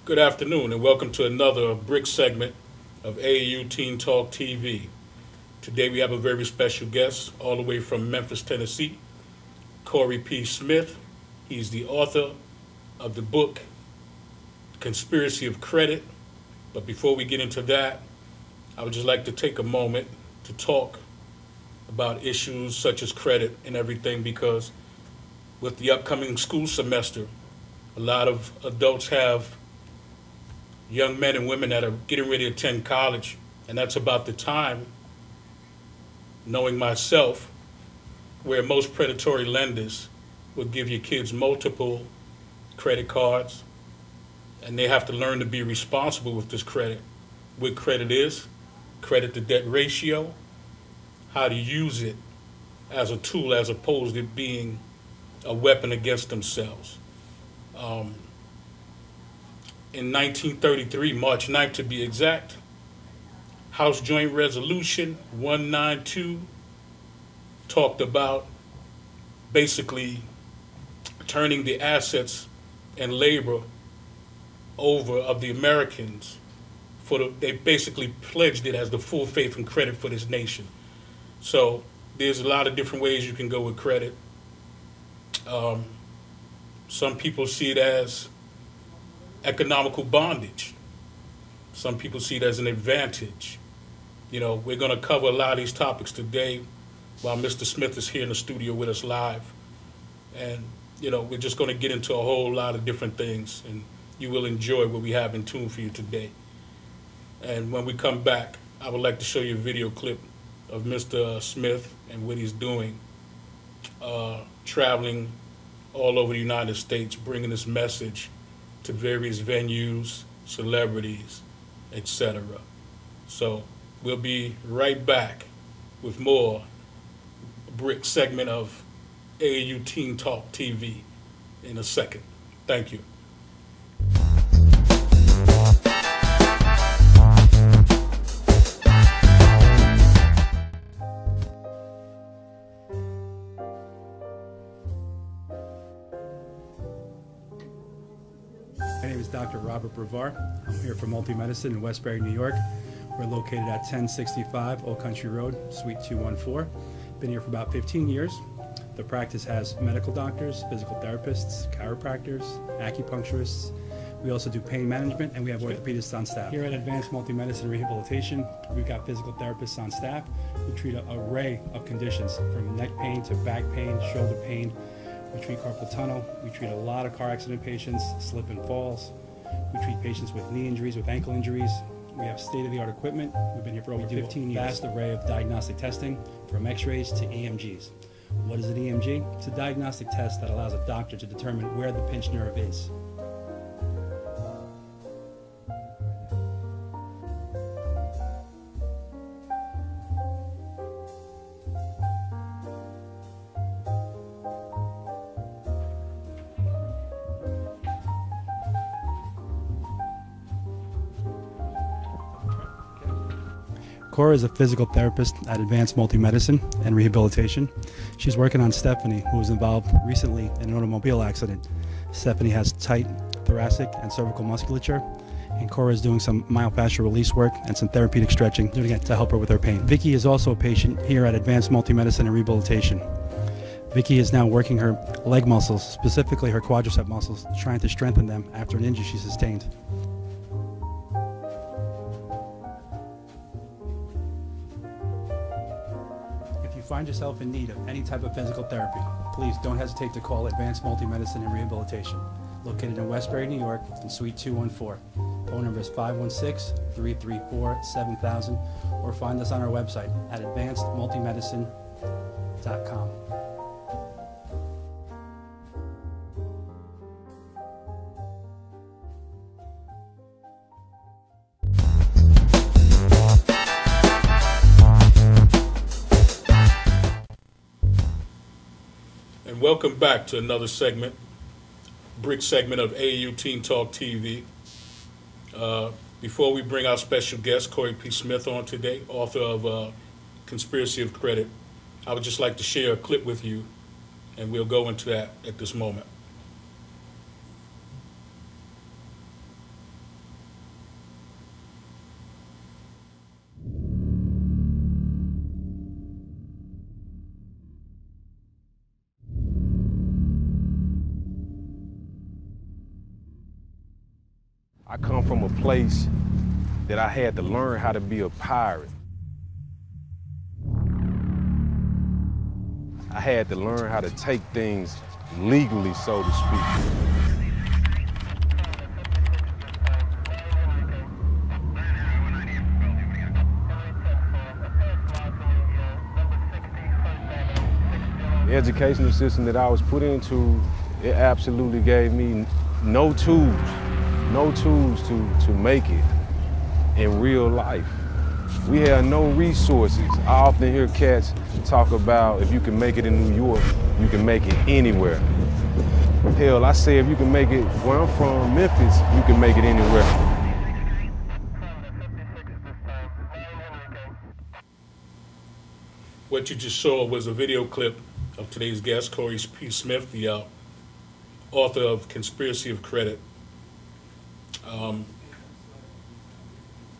Good afternoon and welcome to another BRIC segment of AAU Teen Talk TV. Today we have a very special guest all the way from Memphis, Tennessee, Corey P. Smith. He's the author of the book Conspiracy of Credit. But before we get into that, I would just like to take a moment to talk about issues such as credit and everything, because with the upcoming school semester, a lot of adults have young men and women that are getting ready to attend college, and that's about the time, knowing myself, where most predatory lenders will give your kids multiple credit cards, and they have to learn to be responsible with this credit. What credit is, credit to debt ratio, how to use it as a tool as opposed to being a weapon against themselves. In 1933, March 9th to be exact, House Joint Resolution 192 talked about basically turning the assets and labor over of the Americans they basically pledged it as the full faith and credit for this nation. So there's a lot of different ways you can go with credit. Some people see it as economical bondage. Some people see it as an advantage. You know, we're going to cover a lot of these topics today while Mr. Smith is here in the studio with us live. And, you know, we're just going to get into a whole lot of different things, and you will enjoy what we have in tune for you today. And when we come back, I would like to show you a video clip of Mr. Smith and what he's doing, traveling all over the United States, bringing this message to various venues, celebrities, etc. So we'll be right back with more BRIC segment of AAU Teen Talk TV in a second. Thank you. My name is Dr. Robert Brevard. I'm here for Multi-Medicine in Westbury, New York. We're located at 1065 Old Country Road, Suite 214. Been here for about 15 years. The practice has medical doctors, physical therapists, chiropractors, acupuncturists. We also do pain management, and we have orthopedists on staff. Here at Advanced Multi-Medicine Rehabilitation, we've got physical therapists on staff who treat an array of conditions, from neck pain to back pain, shoulder pain. We treat carpal tunnel. We treat a lot of car accident patients, slip and falls. We treat patients with knee injuries, with ankle injuries. We have state-of-the-art equipment. We've been here for over 15 years. Vast array of diagnostic testing, from x-rays to EMGs. What is an EMG? It's a diagnostic test that allows a doctor to determine where the pinched nerve is. Cora is a physical therapist at Advanced Multi-Medicine and Rehabilitation. She's working on Stephanie, who was involved recently in an automobile accident. Stephanie has tight thoracic and cervical musculature, and Cora is doing some myofascial release work and some therapeutic stretching, doing it to help her with her pain. Vicky is also a patient here at Advanced Multi-Medicine and Rehabilitation. Vicky is now working her leg muscles, specifically her quadricep muscles, trying to strengthen them after an injury she sustained. If you find yourself in need of any type of physical therapy, please don't hesitate to call Advanced Multi-Medicine and Rehabilitation, located in Westbury, New York, in Suite 214. Phone number is 516-334-7000, or find us on our website at advancedmultimedicine.com. And welcome back to another segment, BRIC segment of AAU Teen Talk TV. Before we bring our special guest, Corey P. Smith, on today, author of Conspiracy of Credit, I would just like to share a clip with you, and we'll go into that at this moment. I come from a place that I had to learn how to be a pirate. I had to learn how to take things legally, so to speak. The educational system that I was put into, it absolutely gave me no tools to make it in real life. We had no resources. I often hear cats talk about if you can make it in New York, you can make it anywhere. Hell, I say if you can make it where I'm from, Memphis, you can make it anywhere. What you just saw was a video clip of today's guest, Corey P. Smith, the author of Conspiracy of Credit.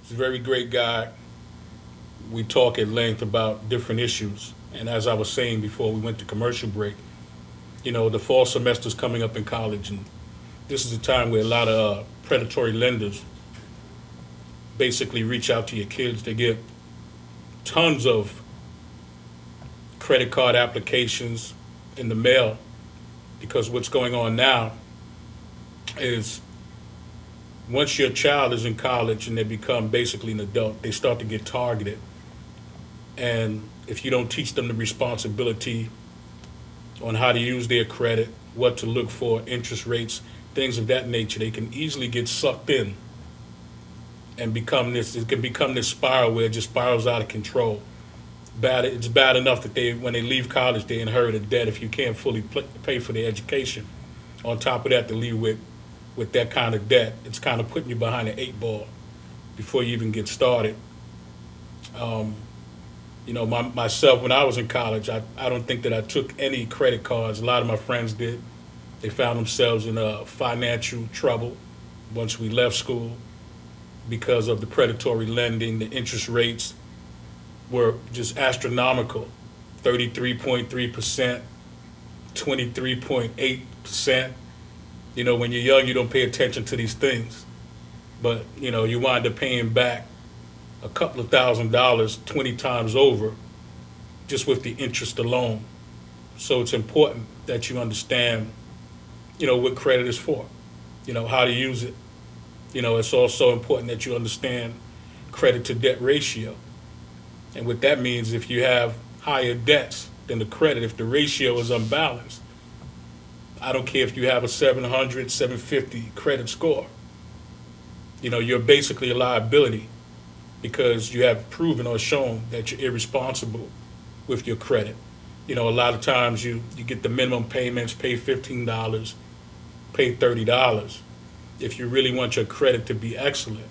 He's a very great guy. We talk at length about different issues. And as I was saying before we went to commercial break, you know, the fall semester's coming up in college, and this is a time where a lot of predatory lenders basically reach out to your kids. They get tons of credit card applications in the mail, because what's going on now is once your child is in college and they become basically an adult, they start to get targeted. And if you don't teach them the responsibility on how to use their credit, what to look for, interest rates, things of that nature, they can easily get sucked in and become this. It can become this spiral where it just spirals out of control. It's bad enough that when they leave college, they inherit a debt if you can't fully pay for their education. On top of that, to leave with that kind of debt, it's kind of putting you behind an 8 ball before you even get started. You know, myself, when I was in college, I don't think that I took any credit cards. A lot of my friends did. They found themselves in financial trouble once we left school because of the predatory lending. The interest rates were just astronomical, 33.3%, 23.8%. You know, when you're young, you don't pay attention to these things. But, you know, you wind up paying back a couple of $1,000s 20 times over just with the interest alone. So it's important that you understand, you know, what credit is for, you know, how to use it. You know, it's also important that you understand credit to debt ratio. And what that means, if you have higher debts than the credit, if the ratio is unbalanced, I don't care if you have a 700, 750 credit score. You know, you're basically a liability because you have proven or shown that you're irresponsible with your credit. You know, a lot of times you get the minimum payments, pay $15, pay $30. If you really want your credit to be excellent,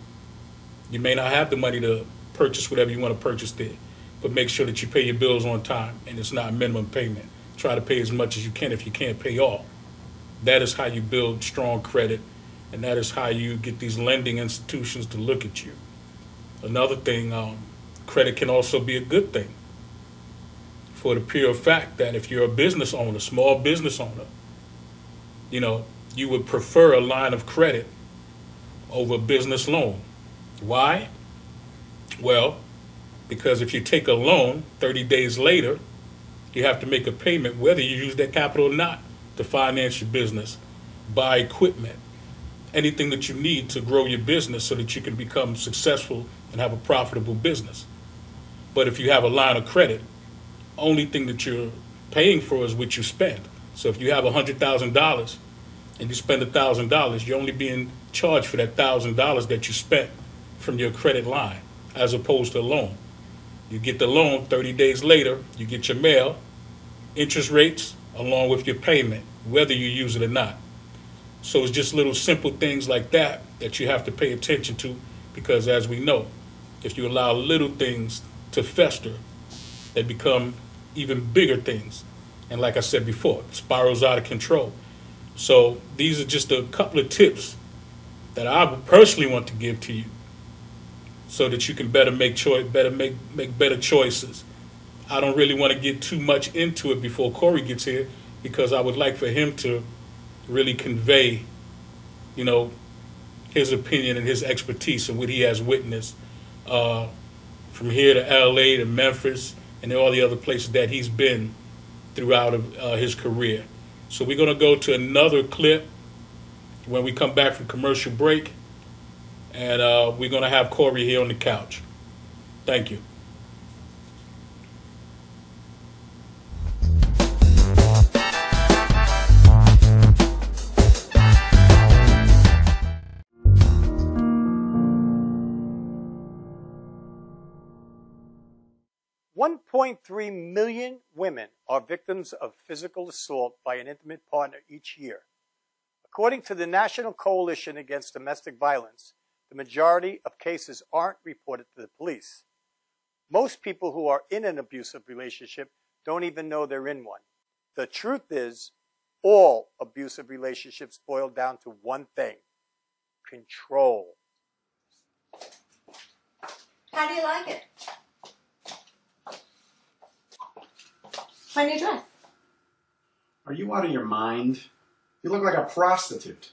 you may not have the money to purchase whatever you want to purchase there, but make sure that you pay your bills on time and it's not a minimum payment. Try to pay as much as you can if you can't pay all. That is how you build strong credit, and that is how you get these lending institutions to look at you. Another thing, credit can also be a good thing for the pure fact that if you're a business owner, small business owner, you know, you would prefer a line of credit over a business loan. Why? Well, because if you take a loan, 30 days later, you have to make a payment whether you use that capital or not to finance your business, buy equipment, anything that you need to grow your business so that you can become successful and have a profitable business. But if you have a line of credit, only thing that you're paying for is what you spend. So if you have $100,000 and you spend $1,000, you're only being charged for that $1,000 that you spent from your credit line, as opposed to a loan. You get the loan, 30 days later, you get your mail, interest rates, along with your payment, whether you use it or not. So it's just little simple things like that that you have to pay attention to, because as we know, if you allow little things to fester, they become even bigger things. And like I said before, it spirals out of control. So these are just a couple of tips that I would personally want to give to you so that you can make better choices. I don't really want to get too much into it before Corey gets here, because I would like for him to really convey, you know, his opinion and his expertise and what he has witnessed from here to LA to Memphis and all the other places that he's been throughout his career. So we're going to go to another clip when we come back from commercial break, and we're going to have Corey here on the couch. Thank you. $1.3 million women are victims of physical assault by an intimate partner each year. According to the National Coalition Against Domestic Violence, the majority of cases aren't reported to the police. Most people who are in an abusive relationship don't even know they're in one. The truth is, all abusive relationships boil down to one thing: control. How do you like it? My new dress. Are you out of your mind? You look like a prostitute.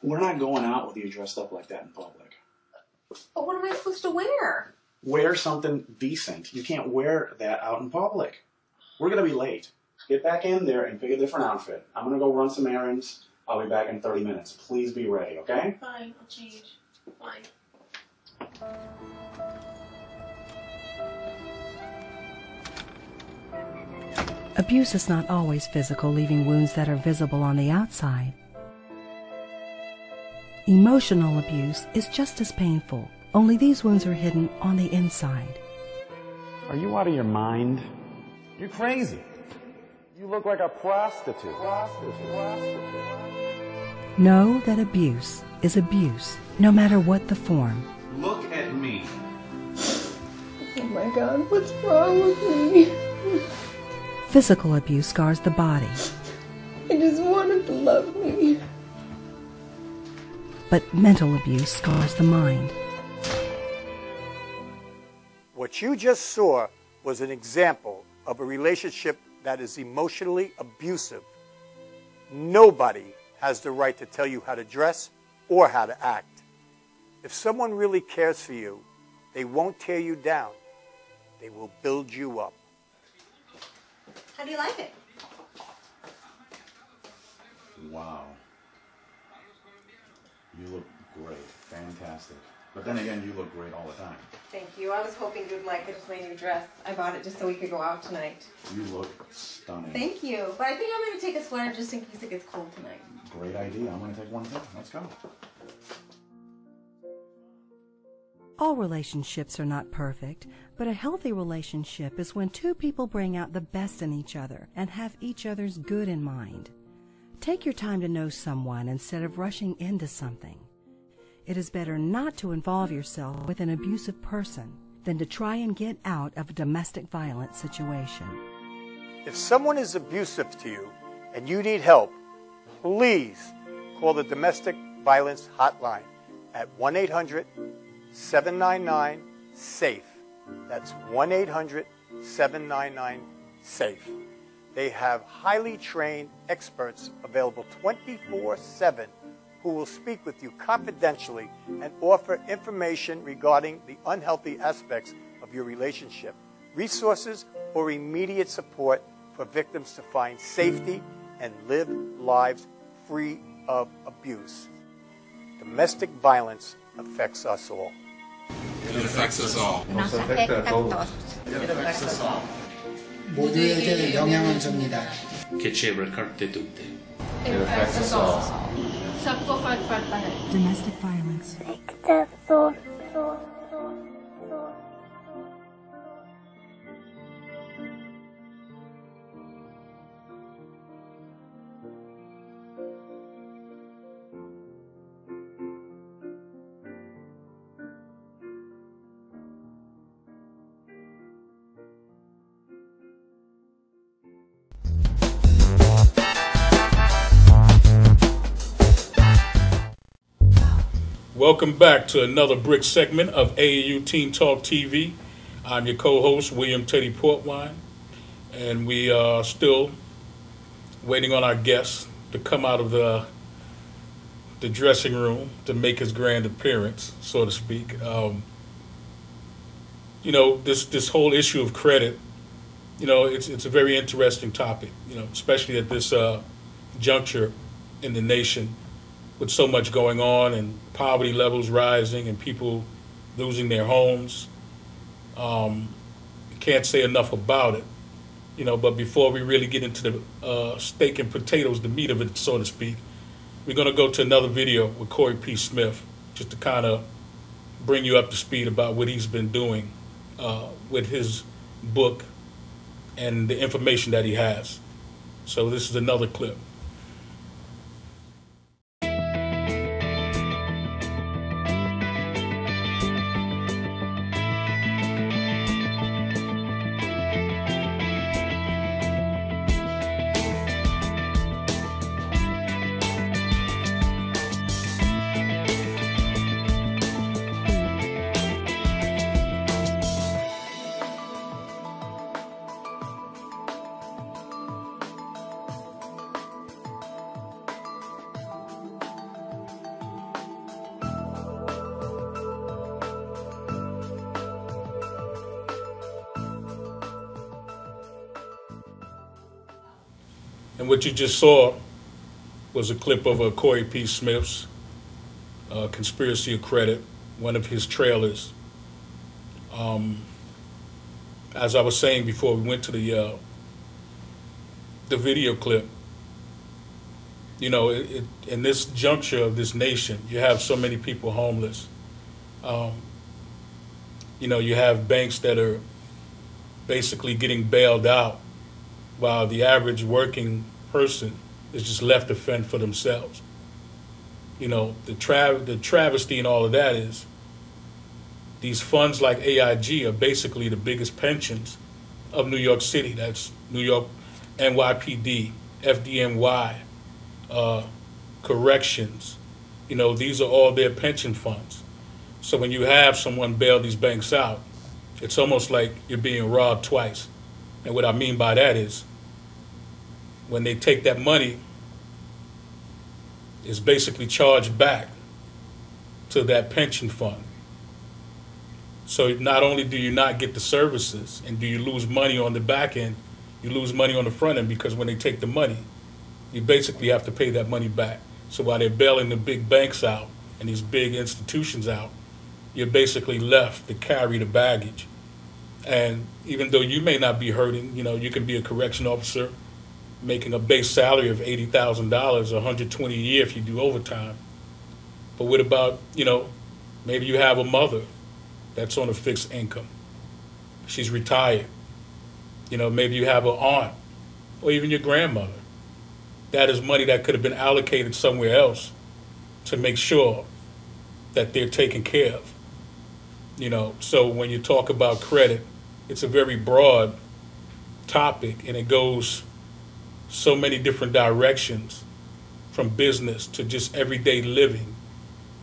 We're not going out with you dressed up like that in public. But what am I supposed to wear? Wear something decent. You can't wear that out in public. We're going to be late. Get back in there and pick a different outfit. I'm going to go run some errands. I'll be back in 30 minutes. Please be ready, okay? Fine, I'll change. Fine. Abuse is not always physical, leaving wounds that are visible on the outside. Emotional abuse is just as painful, only these wounds are hidden on the inside. Are you out of your mind? You're crazy. You look like a prostitute. Know that abuse is abuse, no matter what the form. Look at me. Oh my God, what's wrong with me? Physical abuse scars the body. I just want him to love me. But mental abuse scars the mind. What you just saw was an example of a relationship that is emotionally abusive. Nobody has the right to tell you how to dress or how to act. If someone really cares for you, they won't tear you down. They will build you up. How do you like it? Wow. You look great. Fantastic. But then again, you look great all the time. Thank you. I was hoping you'd like it. It's my new dress. I bought it just so we could go out tonight. You look stunning. Thank you. But I think I'm going to take a sweater just in case it gets cold tonight. Great idea. I'm going to take one too. Let's go. All relationships are not perfect, but a healthy relationship is when two people bring out the best in each other and have each other's good in mind. Take your time to know someone instead of rushing into something. It is better not to involve yourself with an abusive person than to try and get out of a domestic violence situation. If someone is abusive to you and you need help, please call the Domestic Violence Hotline at 1-800-799-SAFE. That's 1-800-799-SAFE. They have highly trained experts available 24/7 who will speak with you confidentially and offer information regarding the unhealthy aspects of your relationship, resources, or immediate support for victims to find safety and live lives free of abuse. Domestic violence affects us all. It affects us all. It affects us all. 모두에게 영향을 줍니다. Che ci ricarte tutte. It affects us all. Domestic violence. Welcome back to another brick segment of AAU Teen Talk TV. I'm your co-host, William Teddy Portwine, and we are still waiting on our guest to come out of the dressing room to make his grand appearance, so to speak. You know, this whole issue of credit, you know, it's a very interesting topic, you know, especially at this juncture in the nation with so much going on and poverty levels rising and people losing their homes. Can't say enough about it, you know, but before we really get into the steak and potatoes, the meat of it, so to speak, we're going to go to another video with Corey P. Smith just to kind of bring you up to speed about what he's been doing with his book and the information that he has. So this is another clip. And what you just saw was a clip of Corey P. Smith's Conspiracy of Credit, one of his trailers. As I was saying before we went to the video clip, you know, in this juncture of this nation, you have so many people homeless. You know, you have banks that are basically getting bailed out while the average working person is just left to fend for themselves. You know, the travesty in all of that is these funds like AIG are basically the biggest pensions of New York City. That's New York, NYPD, FDNY, corrections. You know, these are all their pension funds. So when you have someone bail these banks out, it's almost like you're being robbed twice. And what I mean by that is when they take that money, it's basically charged back to that pension fund. So not only do you not get the services and do you lose money on the back end, you lose money on the front end, because when they take the money, you basically have to pay that money back. So while they're bailing the big banks out and these big institutions out, you're basically left to carry the baggage. And even though you may not be hurting, you know, you can be a correction officer making a base salary of $80,000, $120 a year if you do overtime. But what about, you know, maybe you have a mother that's on a fixed income. She's retired. You know, maybe you have an aunt or even your grandmother. That is money that could have been allocated somewhere else to make sure that they're taken care of. You know, so when you talk about credit, it's a very broad topic, and it goes so many different directions, from business to just everyday living,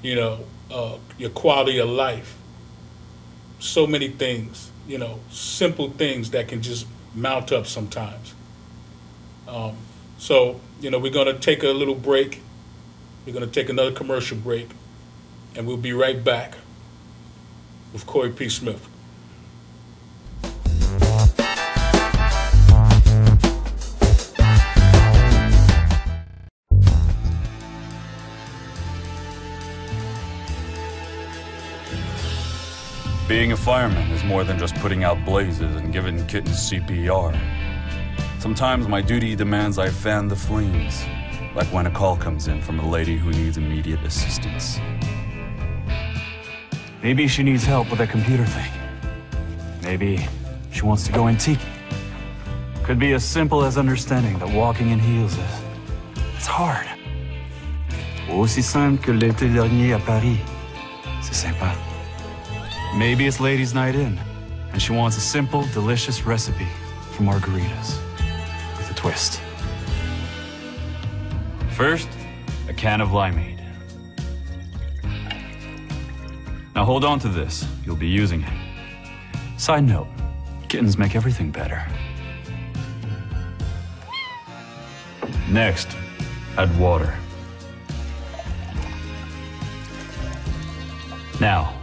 you know, your quality of life. So many things, you know, simple things that can just mount up sometimes. So, you know, we're going to take a little break. We're going to take another commercial break, and we'll be right back with Corey P. Smith. Being a fireman is more than just putting out blazes and giving kittens CPR. Sometimes my duty demands I fan the flames, like when a call comes in from a lady who needs immediate assistance. Maybe she needs help with a computer thing. Maybe she wants to go antique. Could be as simple as understanding that walking in heels it's hard. Aussi simple que l'été dernier à Paris. C'est sympa. Maybe it's ladies' night in, and she wants a simple, delicious recipe for margaritas with a twist. First, a can of limeade. Now hold on to this. You'll be using it. Side note, kittens make everything better. Next, add water. Now,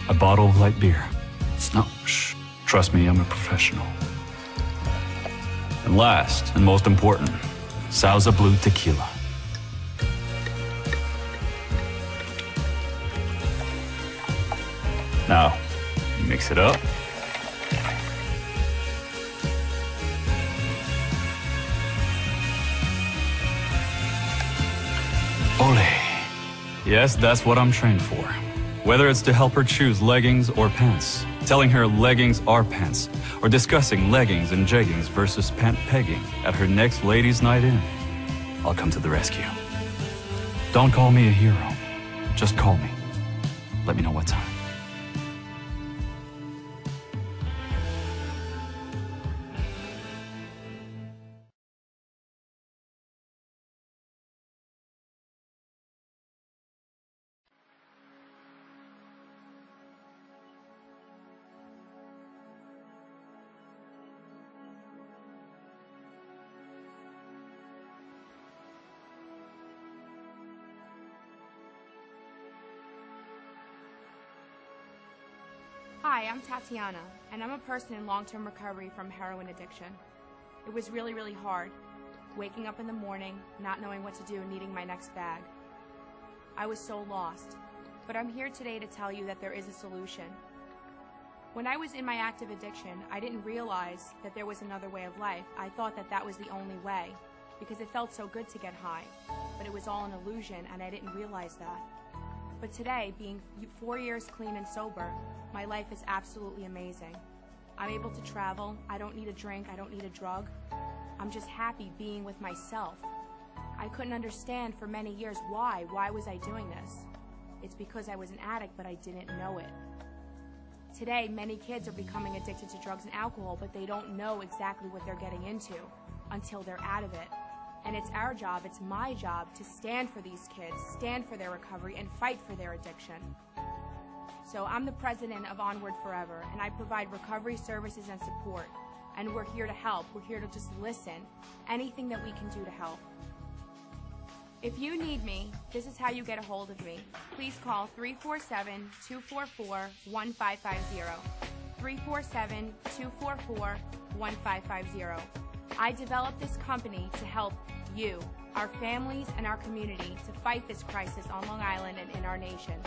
a bottle of light beer. No, shh. Trust me, I'm a professional. And last, and most important, Sauza Blue Tequila. Now, mix it up. Ole. Yes, that's what I'm trained for. Whether it's to help her choose leggings or pants, telling her leggings are pants, or discussing leggings and jeggings versus pant pegging at her next ladies' night in, I'll come to the rescue. Don't call me a hero. Just call me. Let me know what time. Hi, I'm Tatiana, and I'm a person in long-term recovery from heroin addiction. It was really, really hard, waking up in the morning, not knowing what to do, needing my next bag. I was so lost, but I'm here today to tell you that there is a solution. When I was in my active addiction, I didn't realize that there was another way of life. I thought that that was the only way, because it felt so good to get high, but it was all an illusion, and I didn't realize that. But today, being 4 years clean and sober, my life is absolutely amazing. I'm able to travel, I don't need a drink, I don't need a drug. I'm just happy being with myself. I couldn't understand for many years why was I doing this? It's because I was an addict, but I didn't know it. Today, many kids are becoming addicted to drugs and alcohol, but they don't know exactly what they're getting into until they're out of it. And it's our job, it's my job, to stand for these kids, stand for their recovery, and fight for their addiction. So I'm the president of Onward Forever, and I provide recovery services and support. And we're here to help. We're here to just listen. Anything that we can do to help. If you need me, this is how you get a hold of me. Please call 347-244-1550. 347-244-1550. I developed this company to help you, our families, and our community to fight this crisis on Long Island and in our nation.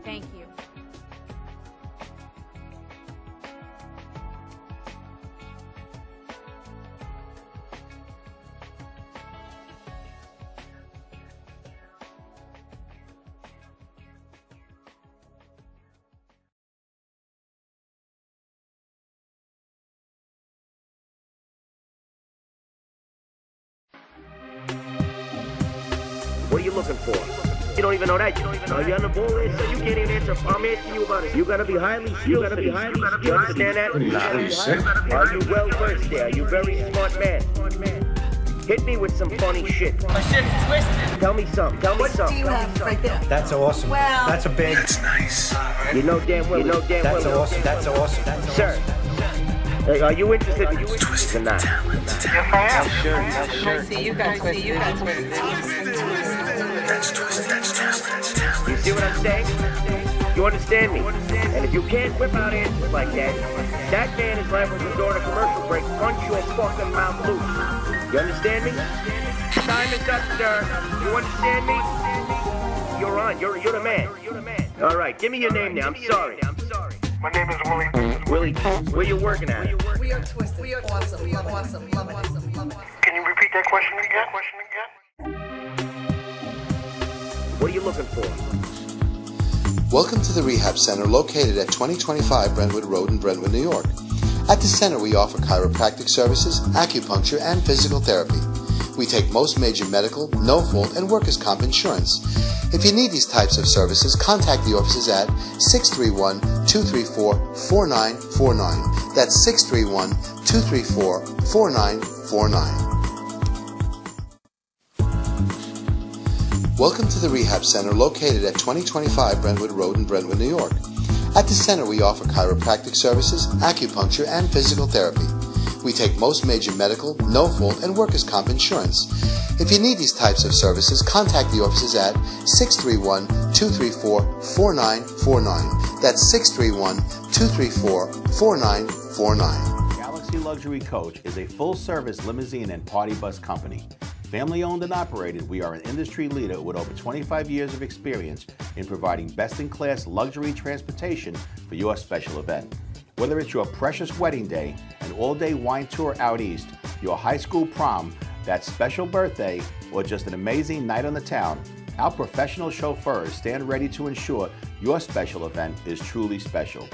Thank you. What are you looking for? You don't even know that. Are you on the ball list? So you can't even answer. I'm asking you about it. You gotta be highly skilled. You gotta be highly skilled. You understand that? Are you well versed there? Are you very smart man? Hit me with some funny shit. My shit's twisted. Tell me something. What do you have right there? That's awesome. Well, that's a big. That's nice. You know damn well. That's awesome. That's awesome. Sir. Hey, are you interested in twisted or not? Yes, I am. Sure. See, you got twisted. That's twisted. You see what I'm saying? You understand me? And if you can't whip out answers like that, that man is liable to door to commercial break, punch your fucking mouth loose. You understand me? Time is up, sir. You understand me? You're on. You're the man. All right, give me your name now. I'm sorry. My name is Willie. Willie, where you working at? We are twisted. We are awesome. Love it. Can you repeat that question again? What are you looking for? Welcome to the Rehab Center located at 2025 Brentwood Road in Brentwood, New York. At the center we offer chiropractic services, acupuncture, and physical therapy. We take most major medical, no-fault, and workers' comp insurance. If you need these types of services, contact the offices at 631-234-4949. That's 631-234-4949. Welcome to the Rehab Center located at 2025 Brentwood Road in Brentwood, New York. At the center we offer chiropractic services, acupuncture, and physical therapy. We take most major medical, no-fault, and workers' comp insurance. If you need these types of services, contact the offices at 631-234-4949. That's 631-234-4949. Galaxy Luxury Coach is a full-service limousine and party bus company. Family-owned and operated, we are an industry leader with over 25 years of experience in providing best-in-class luxury transportation for your special event. Whether it's your precious wedding day, an all-day wine tour out east, your high school prom, that special birthday, or just an amazing night on the town, our professional chauffeurs stand ready to ensure your special event is truly special.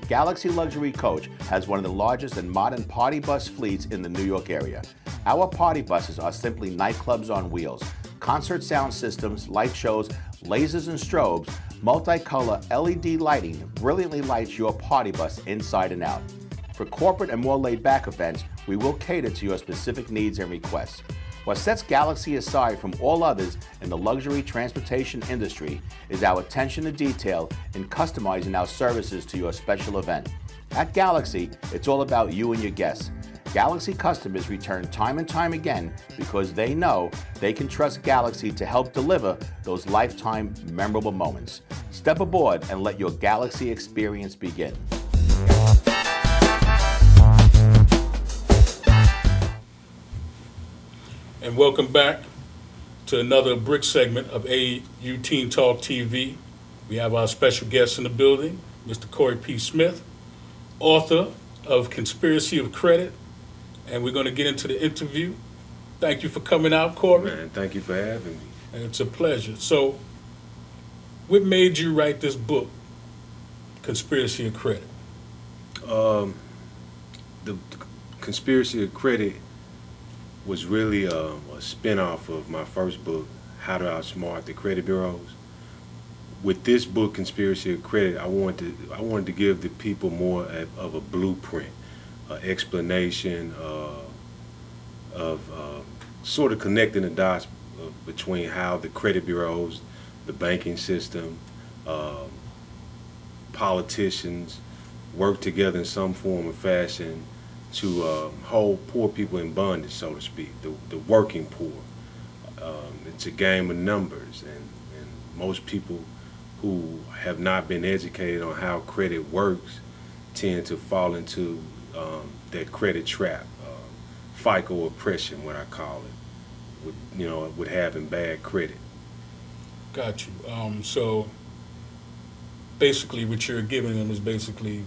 Galaxy Luxury Coach has one of the largest and modern party bus fleets in the New York area. Our party buses are simply nightclubs on wheels. Concert sound systems, light shows, lasers and strobes, multicolor LED lighting brilliantly lights your party bus inside and out. For corporate and more laid-back events, we will cater to your specific needs and requests. What sets Galaxy aside from all others in the luxury transportation industry is our attention to detail in customizing our services to your special event. At Galaxy, it's all about you and your guests. Galaxy customers return time and time again because they know they can trust Galaxy to help deliver those lifetime memorable moments. Step aboard and let your Galaxy experience begin. And welcome back to another brick segment of AAU Teen Talk TV. We have our special guest in the building, Mr. Corey P. Smith, author of Conspiracy of Credit, and we're going to get into the interview. Thank you for coming out, Corey. Man, thank you for having me. And it's a pleasure. So, what made you write this book, Conspiracy of Credit? The Conspiracy of Credit was really a spinoff of my first book, How to Outsmart the Credit Bureaus. With this book, Conspiracy of Credit, I wanted to give the people more of a blueprint, an explanation of sort of connecting the dots between how the credit bureaus, the banking system, politicians work together in some form or fashion to hold poor people in bondage, so to speak, the working poor. It's a game of numbers, and most people who have not been educated on how credit works tend to fall into that credit trap, FICO oppression, what I call it, with having bad credit. Got you. So basically what you're giving them is basically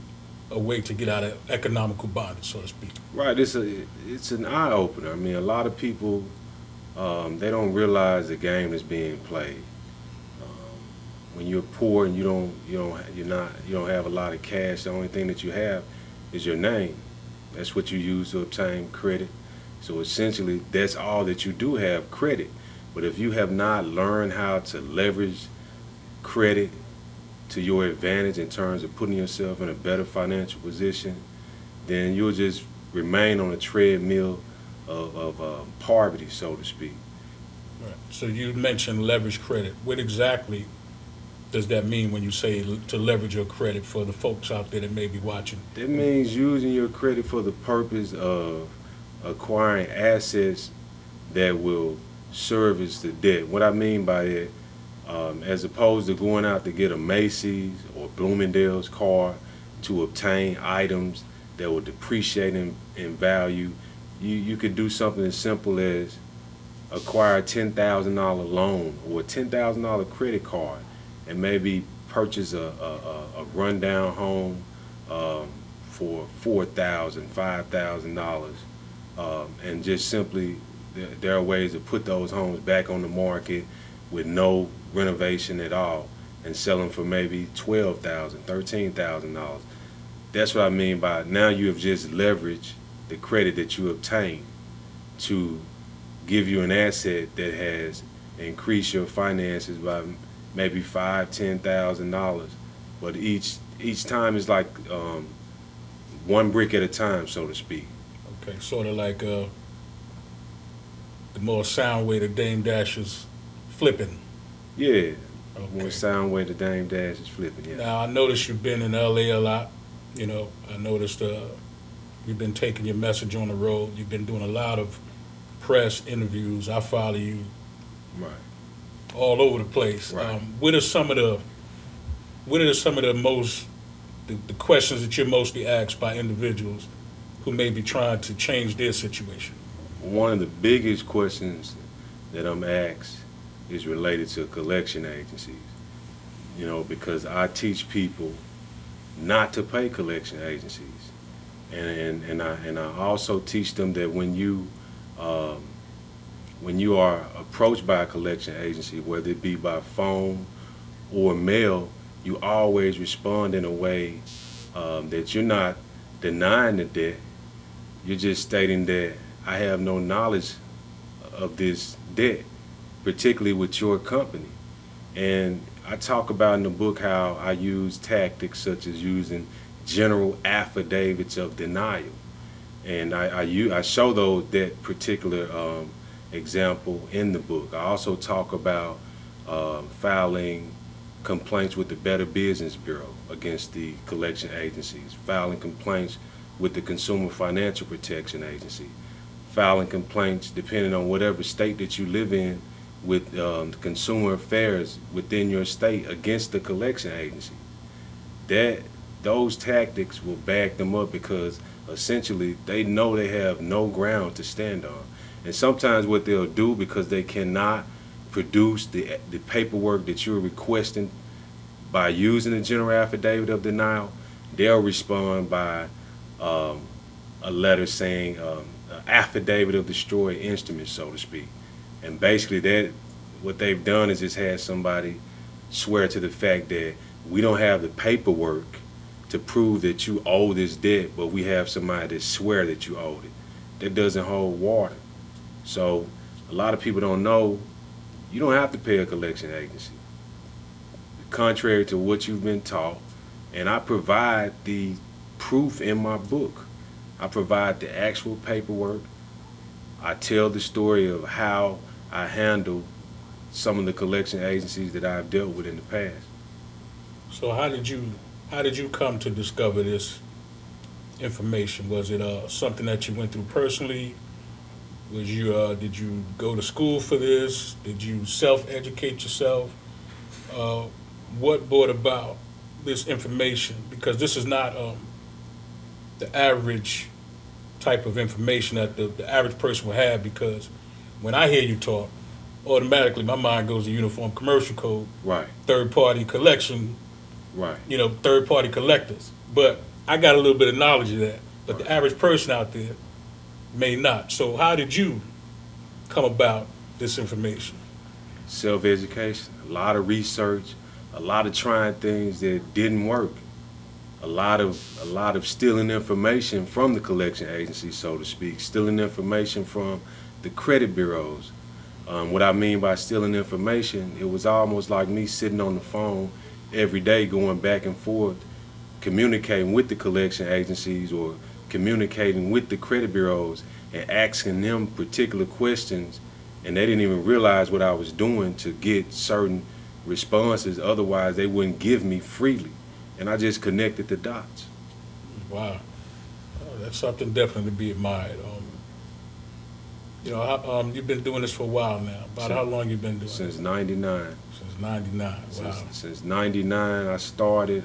a way to get out of economical bondage, so to speak. Right. It's an eye opener. I mean, a lot of people they don't realize the game that's being played. When you're poor and you don't have a lot of cash, the only thing that you have is your name. That's what you use to obtain credit. So essentially, that's all that you do have, credit. But if you have not learned how to leverage credit to your advantage in terms of putting yourself in a better financial position, then you'll just remain on a treadmill of poverty, so to speak. Right. So you mentioned leverage credit. What exactly does that mean when you say to leverage your credit for the folks out there that may be watching? It means using your credit for the purpose of acquiring assets that will service the debt. What I mean by that, as opposed to going out to get a Macy's or Bloomingdale's car to obtain items that will depreciate in value, you could do something as simple as acquire a $10,000 loan or a $10,000 credit card and maybe purchase a rundown home for $4,000, $5,000, and just simply there are ways to put those homes back on the market with no renovation at all and sell them for maybe $12,000, $13,000. That's what I mean by now you have just leveraged the credit that you obtained to give you an asset that has increased your finances by maybe $5,000, $10,000. But each time is like one brick at a time, so to speak. Okay, sort of like the more sound way that Dame Dash is flipping. Yeah, okay. More sound way the Dame Dash is flipping, yeah. Now, I noticed you've been in L.A. a lot. I noticed You've been taking your message on the road. You've been doing a lot of press interviews. I follow you all over the place. Right. What are some of the questions that you're mostly asked by individuals who may be trying to change their situation? One of the biggest questions that I'm asked is related to collection agencies. You know, because I teach people not to pay collection agencies, and I also teach them that when you are approached by a collection agency, whether it be by phone or mail, you always respond in a way that you're not denying the debt. You're just stating that I have no knowledge of this debt, particularly with your company. And I talk about in the book how I use tactics such as using general affidavits of denial. And I show that particular example in the book. I also talk about filing complaints with the Better Business Bureau against the collection agencies, filing complaints with the Consumer Financial Protection Agency, filing complaints depending on whatever state that you live in with consumer affairs within your state against the collection agency. Those tactics will back them up because essentially they know they have no ground to stand on. And sometimes what they'll do, because they cannot produce the paperwork that you're requesting by using the general affidavit of denial, they'll respond by a letter saying affidavit of destroyed instruments, so to speak. And basically what they've done is just had somebody swear to the fact that we don't have the paperwork to prove that you owe this debt, but we have somebody that swear that you owed it. That doesn't hold water. So a lot of people don't know you don't have to pay a collection agency, contrary to what you've been taught. And I provide the proof in my book. I provide the actual paperwork. I tell the story of how I handle some of the collection agencies that I've dealt with in the past. So how did you come to discover this information? Was it something that you went through personally? Was you did you go to school for this? Did you self-educate yourself? What brought about this information? Because this is not the average type of information that the average person will have, because when I hear you talk, automatically my mind goes to Uniform Commercial Code, right? Third-party collection, right? You know, third-party collectors. But I got a little bit of knowledge of that, but the average person out there may not. So how did you come about this information? Self-education, a lot of research, a lot of trying things that didn't work, a lot of stealing information from the collection agency, so to speak, stealing information from the credit bureaus. What I mean by stealing information, it was almost like me sitting on the phone every day going back and forth, communicating with the collection agencies or communicating with the credit bureaus and asking them particular questions, and they didn't even realize what I was doing to get certain responses. Otherwise, they wouldn't give me freely, and I just connected the dots. Wow, that's something definitely to be admired. You know, you've been doing this for a while now. About how long you been doing it? Since '99. Since '99. Wow. Since '99, I started.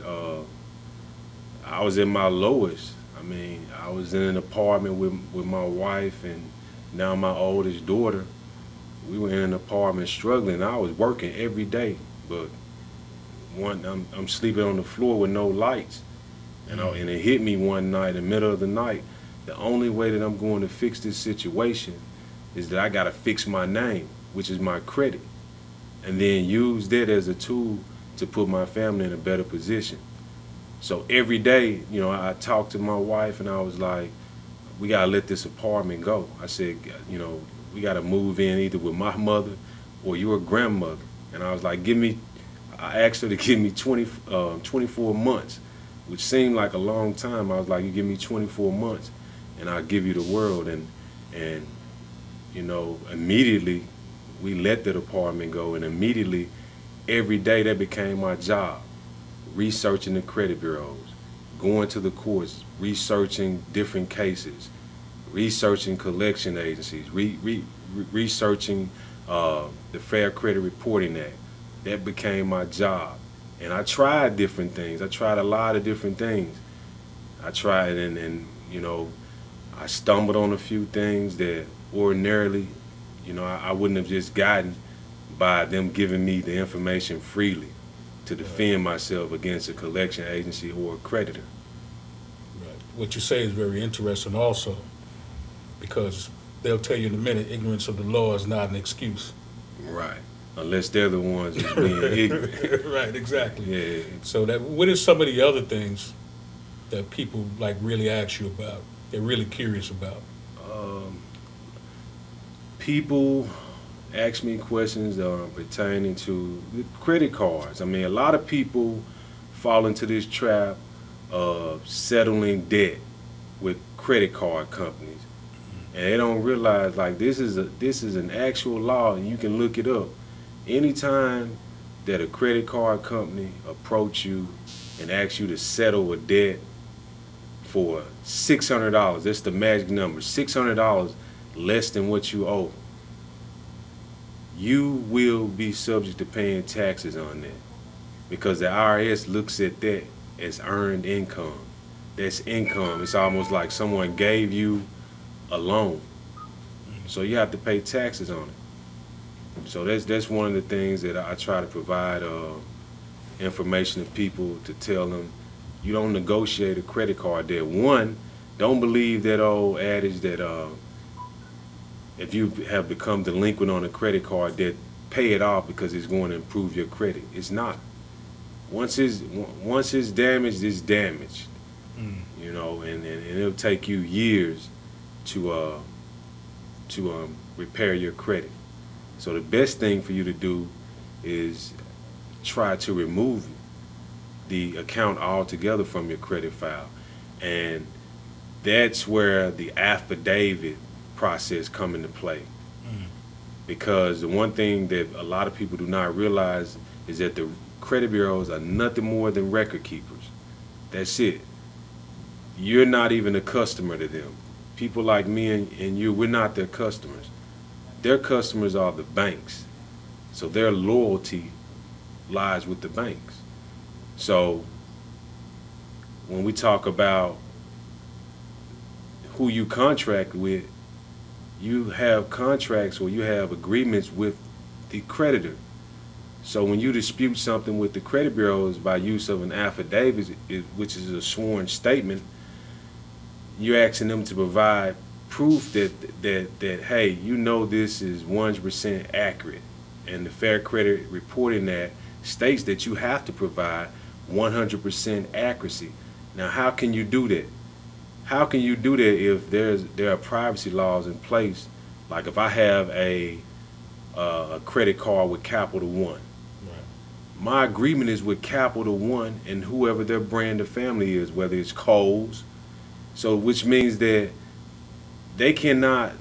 I was in my lowest. I mean, I was in an apartment with my wife and now my oldest daughter. We were in an apartment struggling. I was working every day, but I'm sleeping on the floor with no lights. And it hit me one night, in the middle of the night, the only way that I'm going to fix this situation is that I got to fix my name, which is my credit, and then use that as a tool to put my family in a better position. So every day, you know, I talked to my wife and I was like, we got to let this apartment go. I said, you know, we got to move in either with my mother or your grandmother. And I was like, I asked her to give me 24 months, which seemed like a long time. I was like, you give me 24 months and I'll give you the world. And you know, immediately we let that apartment go, and immediately every day that became my job, researching the credit bureaus, going to the courts, researching different cases, researching collection agencies, researching the Fair Credit Reporting Act. That became my job. And I tried different things. I tried a lot of different things. I tried and you know, I stumbled on a few things that ordinarily, you know, I wouldn't have just gotten by them giving me the information freely to defend myself against a collection agency or a creditor. Right. What you say is very interesting also, because they'll tell you in a minute, ignorance of the law is not an excuse. Right. Unless they're the ones who's being ignorant. Right, exactly. Yeah. So what is some of the other things that people like really ask you about, they're really curious about? People ask me questions pertaining to the credit cards. I mean, a lot of people fall into this trap of settling debt with credit card companies, and they don't realize like this is an actual law, and you can look it up. Anytime that a credit card company approach you and asks you to settle a debt for $600, that's the magic number, $600 less than what you owe, you will be subject to paying taxes on that, because the IRS looks at that as earned income. That's income. It's almost like someone gave you a loan, so you have to pay taxes on it. So that's one of the things that I try to provide information to people, to tell them you don't negotiate a credit card debt. One, don't believe that old adage that if you have become delinquent on a credit card debt, pay it off because it's going to improve your credit. It's not. Once it's damaged, it's damaged. You know, and it'll take you years to repair your credit. So the best thing for you to do is try to remove the account altogether from your credit file. And that's where the affidavit process come into play. Because the one thing that a lot of people do not realize is that the credit bureaus are nothing more than record keepers. That's it. You're not even a customer to them. People like me and you, we're not their customers. Their customers are the banks. So their loyalty lies with the banks. So when we talk about who you contract with, you have contracts or you have agreements with the creditor. So when you dispute something with the credit bureaus by use of an affidavit, which is a sworn statement, you're asking them to provide proof that hey, you know this is 100% accurate. And the Fair Credit Reporting Act states that you have to provide 100% accuracy. Now, how can you do that? How can you do that if there are privacy laws in place? Like if I have a credit card with Capital One, my agreement is with Capital One and whoever their brand of family is, whether it's Kohl's. So which means that they cannot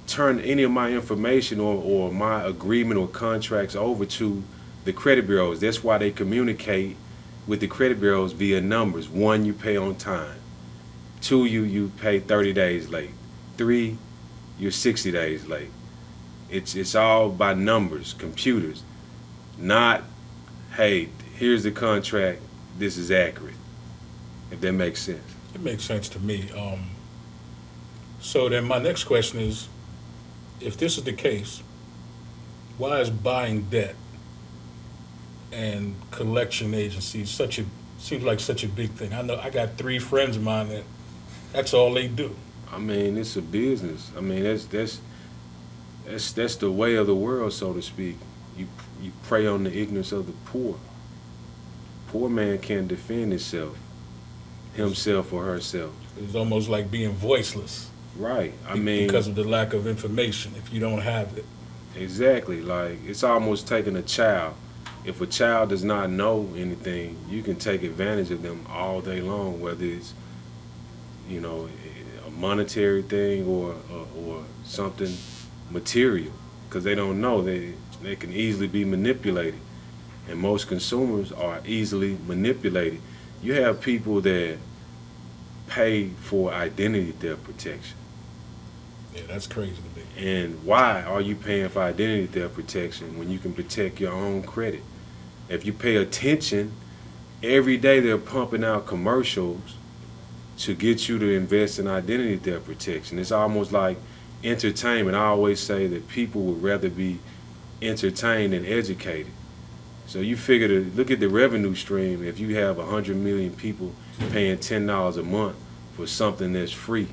turn any of my information or my agreement or contracts over to the credit bureaus. That's why they communicate with the credit bureaus via numbers. 1, you pay on time. 2, you pay 30 days late. 3, you're 60 days late. It's all by numbers, computers, not, hey, here's the contract, this is accurate, if that makes sense. It makes sense to me. So then my next question is, if this is the case, why is buying debt and collection agencies seems like such a big thing? I know I got 3 friends of mine that's all they do. I mean, it's a business. I mean, that's the way of the world, so to speak. You prey on the ignorance of the poor. Poor man can't defend himself or herself. It's almost like being voiceless. Right. I mean, because of the lack of information, if you don't have it. Exactly. Like, it's almost taking a child. If a child does not know anything, you can take advantage of them all day long, whether it's, you know, a monetary thing or something material, because they don't know. They can easily be manipulated, and most consumers are easily manipulated. You have people that pay for identity theft protection. Yeah, that's crazy to me. And why are you paying for identity theft protection when you can protect your own credit? If you pay attention, every day they're pumping out commercials to get you to invest in identity theft protection. It's almost like entertainment. I always say that people would rather be entertained than educated. So you figure look at the revenue stream. If you have 100 million people paying $10 a month for something that's free,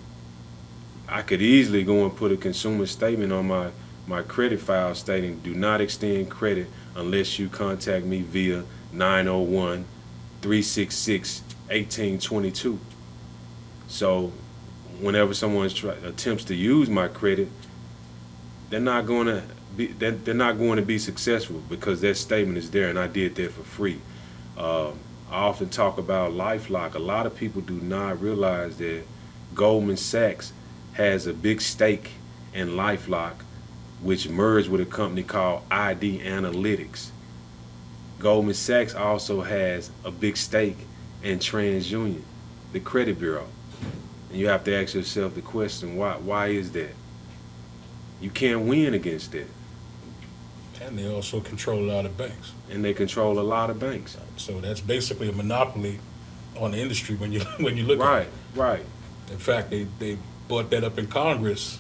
I could easily go and put a consumer statement on my credit file stating, do not extend credit unless you contact me via 901-366-1822. So whenever someone attempts to use my credit, they're not going to be successful because that statement is there, and I did that for free. I often talk about LifeLock. A lot of people do not realize that Goldman Sachs has a big stake in LifeLock, which merged with a company called ID Analytics. Goldman Sachs also has a big stake in TransUnion, the credit bureau. And you have to ask yourself the question, why is that? You can't win against that. And they also control a lot of banks. And they control a lot of banks. So that's basically a monopoly on the industry when you look at it. Right. In fact, they brought that up in Congress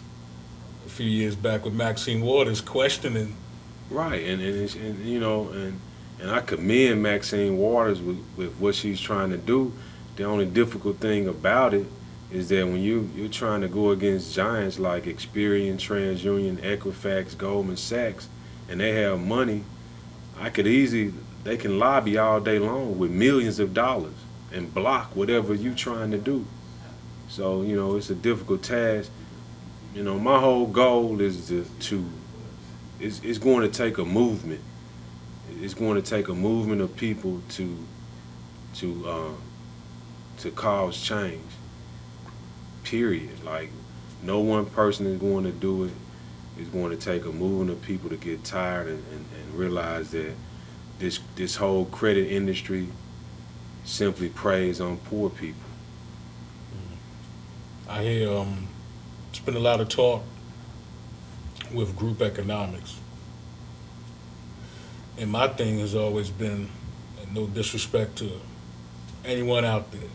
a few years back with Maxine Waters questioning. Right, and you know, and I commend Maxine Waters with what she's trying to do. The only difficult thing about it is that when you're trying to go against giants like Experian, TransUnion, Equifax, Goldman Sachs, and they have money, they can lobby all day long with millions of dollars and block whatever you're trying to do. So, you know, it's a difficult task. You know, my whole goal is it's going to take a movement. It's going to take a movement of people to cause change. Period. Like, no one person is going to do it. It's going to take a movement of people to get tired and realize that this whole credit industry simply preys on poor people. I hear it's been a lot of talk with group economics. And my thing has always been, and no disrespect to anyone out there,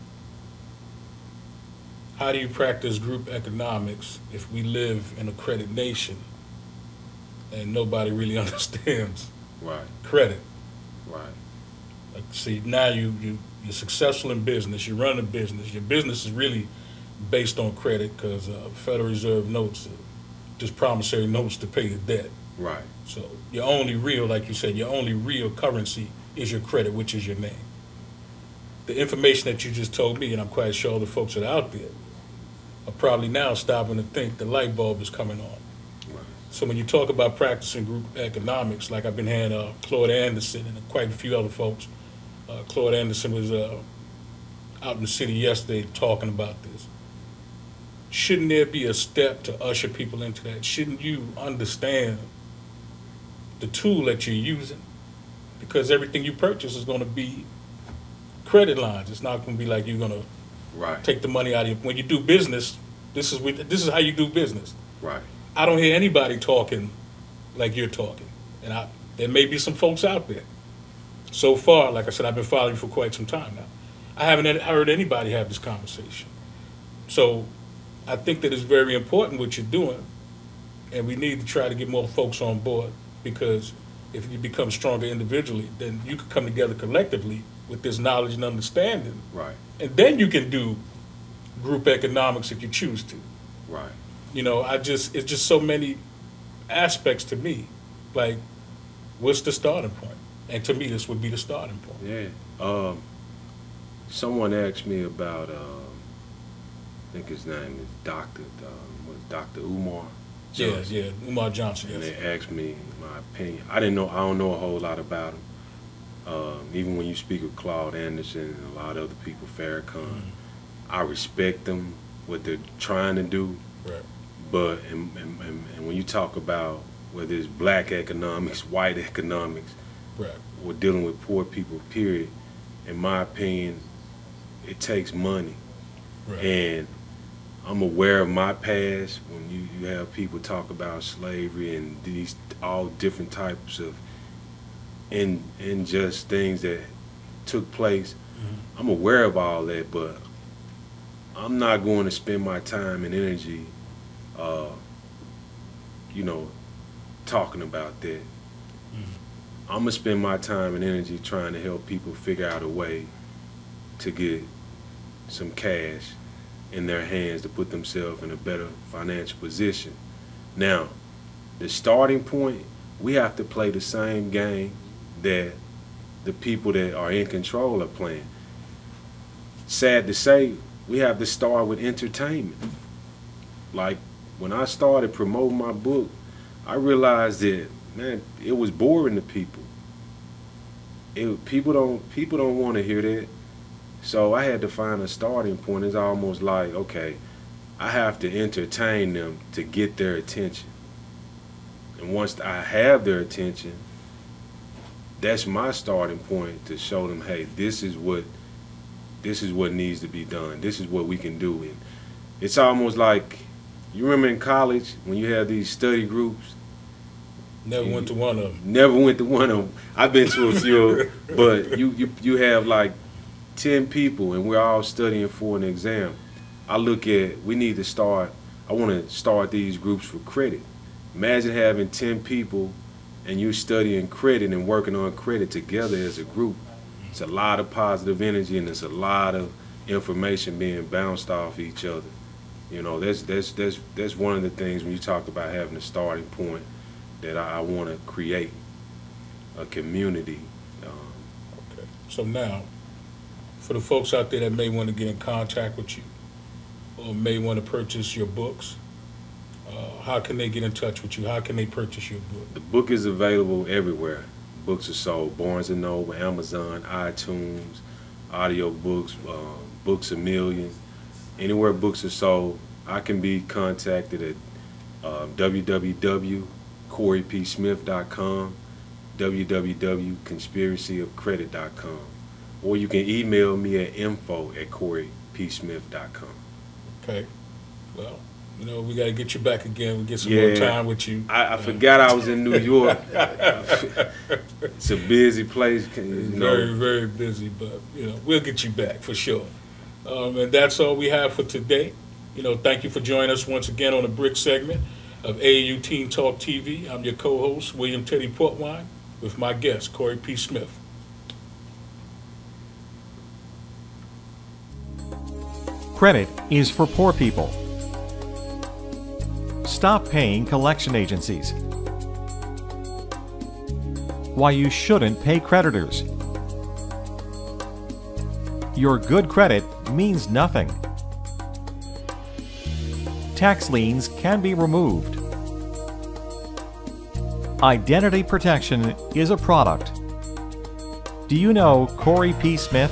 how do you practice group economics if we live in a credit nation and nobody really understands credit? Right. Like, see, now you're successful in business, you run a business, your business is really based on credit because Federal Reserve notes are just promissory notes to pay the debt. Right. So your only real, like you said, your only real currency is your credit, which is your name. The information that you just told me, and I'm quite sure the folks that are out there are probably now stopping to think the light bulb is coming on. Right. So when you talk about practicing group economics, like I've been hearing Claude Anderson and quite a few other folks, Claude Anderson was out in the city yesterday talking about this. Shouldn't there be a step to usher people into that? Shouldn't you understand the tool that you're using? Because everything you purchase is going to be credit lines. It's not going to be like you're going to take the money out of you. When you do business, this is how you do business. Right. I don't hear anybody talking like you're talking. And there may be some folks out there. So far, like I said, I've been following you for quite some time now. I haven't heard anybody have this conversation. So I think that it's very important what you're doing, and we need to try to get more folks on board, because if you become stronger individually, then you can come together collectively with this knowledge and understanding. Right. And then you can do group economics if you choose to. Right. You know, it's just so many aspects to me. Like, what's the starting point? And to me, this would be the starting point. Yeah. Someone asked me about, I think his name is Dr. Umar Johnson. Yeah, Umar Johnson. And they asked me my opinion. I don't know a whole lot about him. Even when you speak of Claude Anderson and a lot of other people, Farrakhan, I respect them, what they're trying to do. Right. But and when you talk about whether it's black economics, white economics, right, or dealing with poor people, period, in my opinion, it takes money. Right. And I'm aware of my past when you have people talk about slavery and these all different types of unjust things that took place. Mm-hmm. I'm aware of all that, but I'm not going to spend my time and energy, you know, talking about that. Mm-hmm. I'm gonna spend my time and energy trying to help people figure out a way to get some cash in their hands to put themselves in a better financial position. Now, the starting point, we have to play the same game that the people that are in control are playing. Sad to say, we have to start with entertainment. Like, when I started promoting my book, I realized that, man, it was boring to people. People don't want to hear that. So I had to find a starting point. It's almost like, okay, I have to entertain them to get their attention. And once I have their attention, that's my starting point to show them, hey, this is what needs to be done. This is what we can do. And it's almost like, you remember in college when you had these study groups? Never went to one of them. Never went to one of them. I've been to a few, but you have like 10 people and we're all studying for an exam. I look at, I want to start these groups for credit. Imagine having 10 people and you studying credit and working on credit together as a group. It's a lot of positive energy and there's a lot of information being bounced off each other. You know, that's one of the things when you talk about having a starting point that I want to create a community. Okay. So now, for the folks out there that may want to get in contact with you or may want to purchase your books, how can they get in touch with you? How can they purchase your book? The book is available everywhere. Books are sold, Barnes & Noble, Amazon, iTunes, audio books, Books A Million. Anywhere books are sold, I can be contacted at www.coreypsmith.com, www.conspiracyofcredit.com, or you can email me at info@coreypsmith.com. Okay. Well, you know, we got to get you back again. We'll get some more time with you. I forgot I was in New York. It's a busy place. Very, very busy, but, you know, we'll get you back for sure. And that's all we have for today. You know, thank you for joining us once again on the Brick segment of AAU Teen Talk TV. I'm your co-host, William Teddy Portwine, with my guest, Corey P. Smith. Credit is for poor people. Stop paying collection agencies. Why you shouldn't pay creditors. Your good credit means nothing. Tax liens can be removed. Identity protection is a product. Do you know Corey P. Smith?